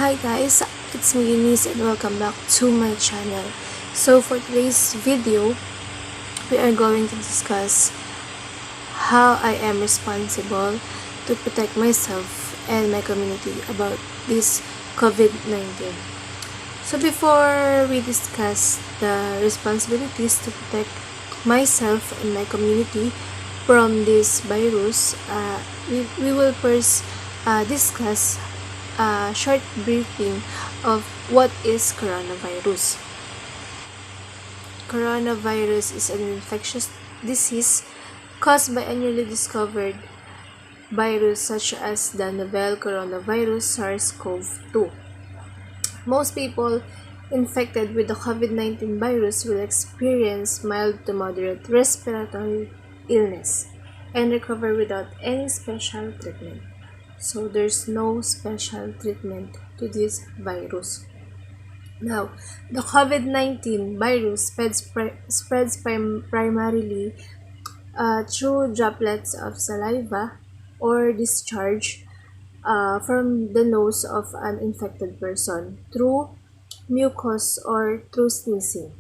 Hi guys, it's me Eunice and welcome back to my channel. So for today's video, we are going to discuss how I am responsible to protect myself and my community about this COVID-19. So before we discuss the responsibilities to protect myself and my community from this virus, we will first discuss a short briefing of what is coronavirus. Coronavirus is an infectious disease caused by a newly discovered virus such as the novel coronavirus SARS-CoV-2. Most people infected with the COVID-19 virus will experience mild to moderate respiratory illness and recover without any special treatment. So there's no special treatment to this virus. Now, the COVID-19 virus spreads primarily through droplets of saliva or discharge from the nose of an infected person through mucus or through sneezing.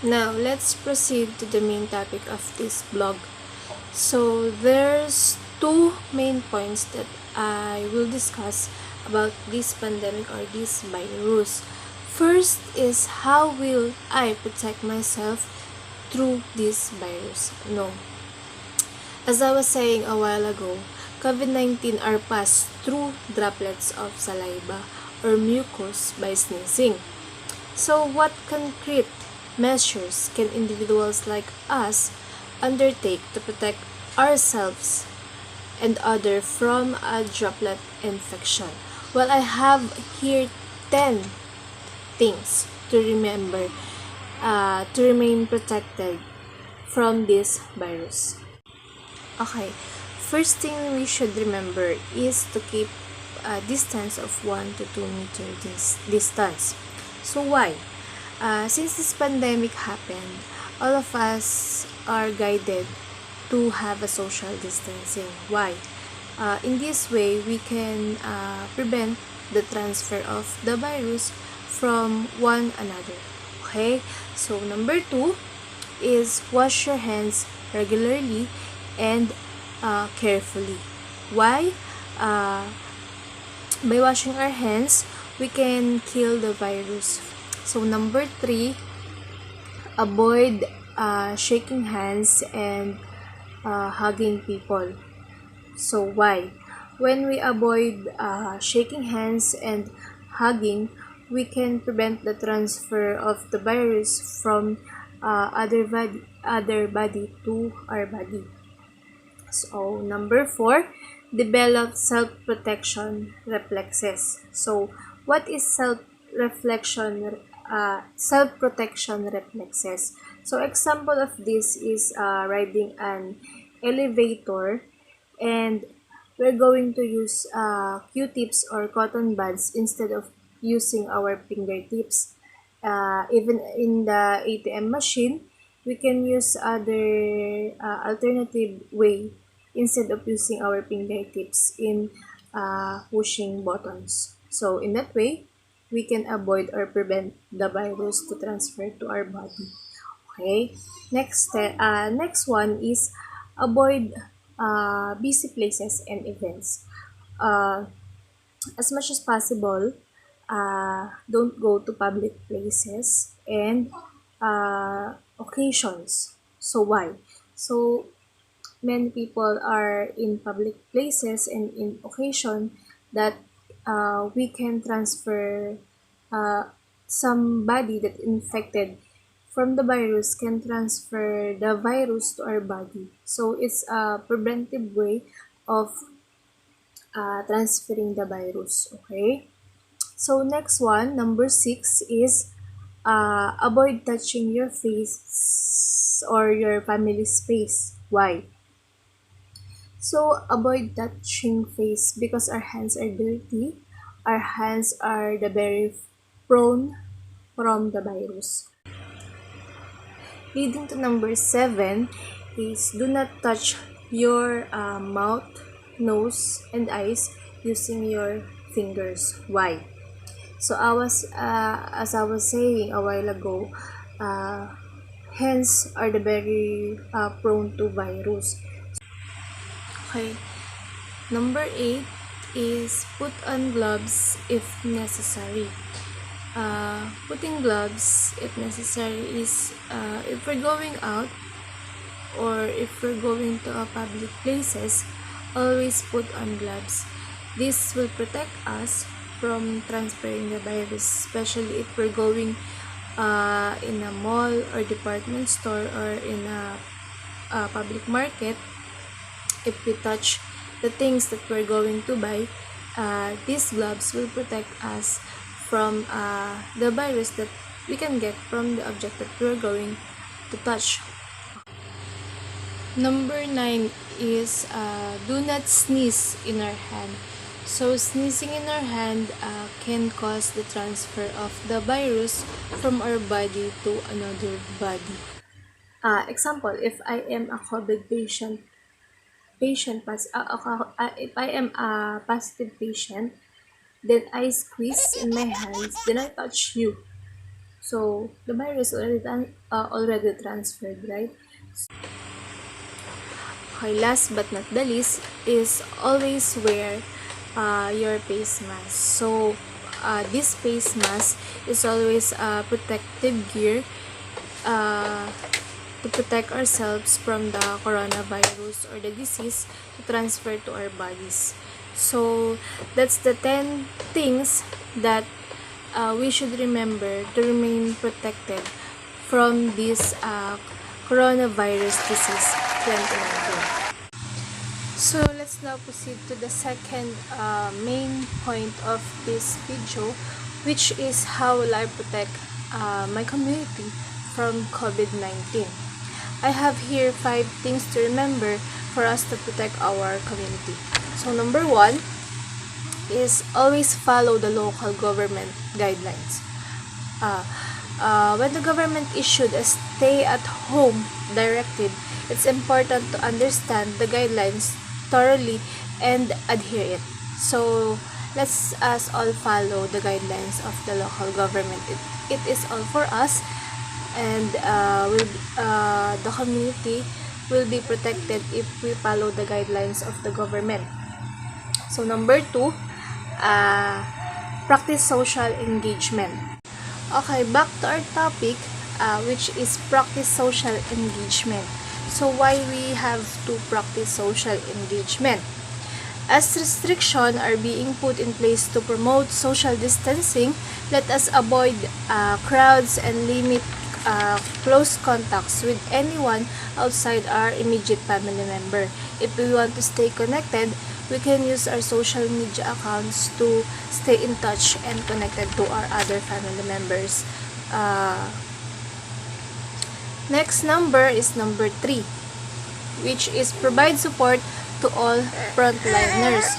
Now, let's proceed to the main topic of this blog. So, there's two main points that I will discuss about this pandemic or this virus. First is how will I protect myself through this virus? No. As I was saying a while ago, COVID-19 are passed through droplets of saliva or mucus by sneezing. So, what concrete measures can individuals like us undertake to protect ourselves and others from a droplet infection? Well, I have here 10 things to remember to remain protected from this virus. Okay, first thing we should remember is to keep a distance of 1 to 2 meter distance. So why? Since this pandemic happened, all of us are guided to have a social distancing. Why? In this way, we can prevent the transfer of the virus from one another. Okay? So, number 2 is wash your hands regularly and carefully. Why? By washing our hands, we can kill the virus. So, number 3, avoid shaking hands and hugging people. So why? When we avoid shaking hands and hugging, we can prevent the transfer of the virus from other body to our body. So number 4, develop self-protection reflexes. So what is self-protection reflexes? So example of this is riding an elevator, and we're going to use Q-tips or cotton buds instead of using our fingertips. Even in the ATM machine, we can use other alternative way instead of using our fingertips in pushing buttons. So in that way, we can avoid or prevent the virus to transfer to our body. Okay, next one is avoid busy places and events. As much as possible, don't go to public places and occasions. So why? So many people are in public places and in occasion that we can transfer somebody that infected from the virus can transfer the virus to our body. So it's a preventive way of transferring the virus. Okay. So next one, number 6 is avoid touching your face or your family's face. Why? So avoid touching face because our hands are dirty. Our hands are the very prone from the virus. Leading to number 7 is do not touch your mouth, nose, and eyes using your fingers. Why? So as I was saying a while ago, hands are the very prone to virus. Okay. Number 8 is put on gloves if necessary. Putting gloves if necessary is if we're going out or if we're going to a public places, always put on gloves. This will protect us from transferring the virus, especially if we're going in a mall or department store or in a public market. If we touch the things that we're going to buy, these gloves will protect us from the virus that we can get from the object that we're going to touch. Number 9 is do not sneeze in our hand. So sneezing in our hand can cause the transfer of the virus from our body to another body. Example, if I am a COVID if I am a positive patient, then I squeeze in my hands, then I touch you. So the virus already transferred, right? Okay, last but not the least is always wear your face mask. So this face mask is always a protective gear to protect ourselves from the coronavirus or the disease to transfer to our bodies. So that's the 10 things that we should remember to remain protected from this coronavirus disease 2019. So let's now proceed to the second main point of this video, which is how will I protect my community from COVID-19. I have here 5 things to remember for us to protect our community. So number 1 is always follow the local government guidelines. When the government issued a stay-at-home directive, it's important to understand the guidelines thoroughly and adhere it. So let's us all follow the guidelines of the local government. It is all for us, and the community will be protected if we follow the guidelines of the government. So number 2, practice social engagement. Okay, back to our topic, which is practice social engagement. So why we have to practice social engagement? As restrictions are being put in place to promote social distancing, let us avoid crowds and limit close contacts with anyone outside our immediate family member. If we want to stay connected, we can use our social media accounts to stay in touch and connected to our other family members. Next number is number 3, which is provide support to all frontliners.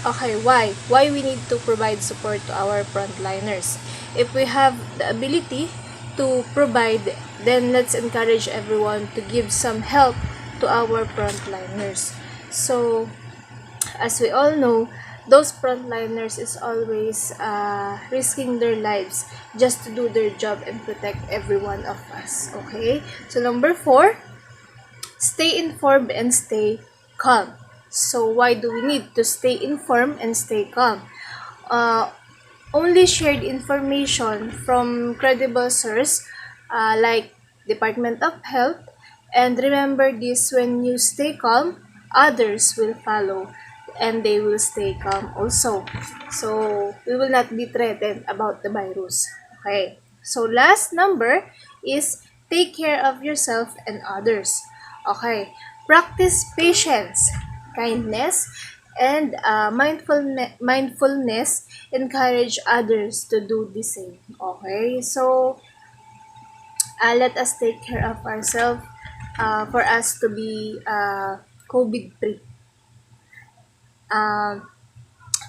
Okay, why? Why we need to provide support to our frontliners? If we have the ability to provide, then let's encourage everyone to give some help to our frontliners. So, as we all know, those frontliners is always risking their lives just to do their job and protect every one of us. Okay? So, number 4, stay informed and stay calm. So, why do we need to stay informed and stay calm? Only shared information from credible sources like Department of Health, and remember this: when you stay calm, others will follow and they will stay calm also. So we will not be threatened about the virus. Okay. So last number is take care of yourself and others. Okay. Practice patience, kindness, and mindfulness. Encourage others to do the same. Okay. So let us take care of ourselves for us to be COVID-free.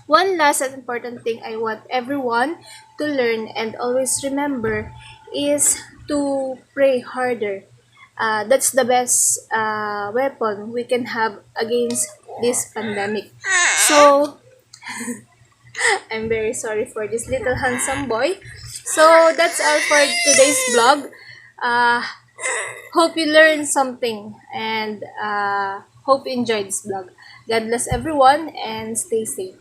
One last and important thing I want everyone to learn and always remember is to pray harder. That's the best weapon we can have against this pandemic. So, I'm very sorry for this little handsome boy. So, that's all for today's vlog. Uh, hope you learned something and hope you enjoyed this vlog. God bless everyone and stay safe.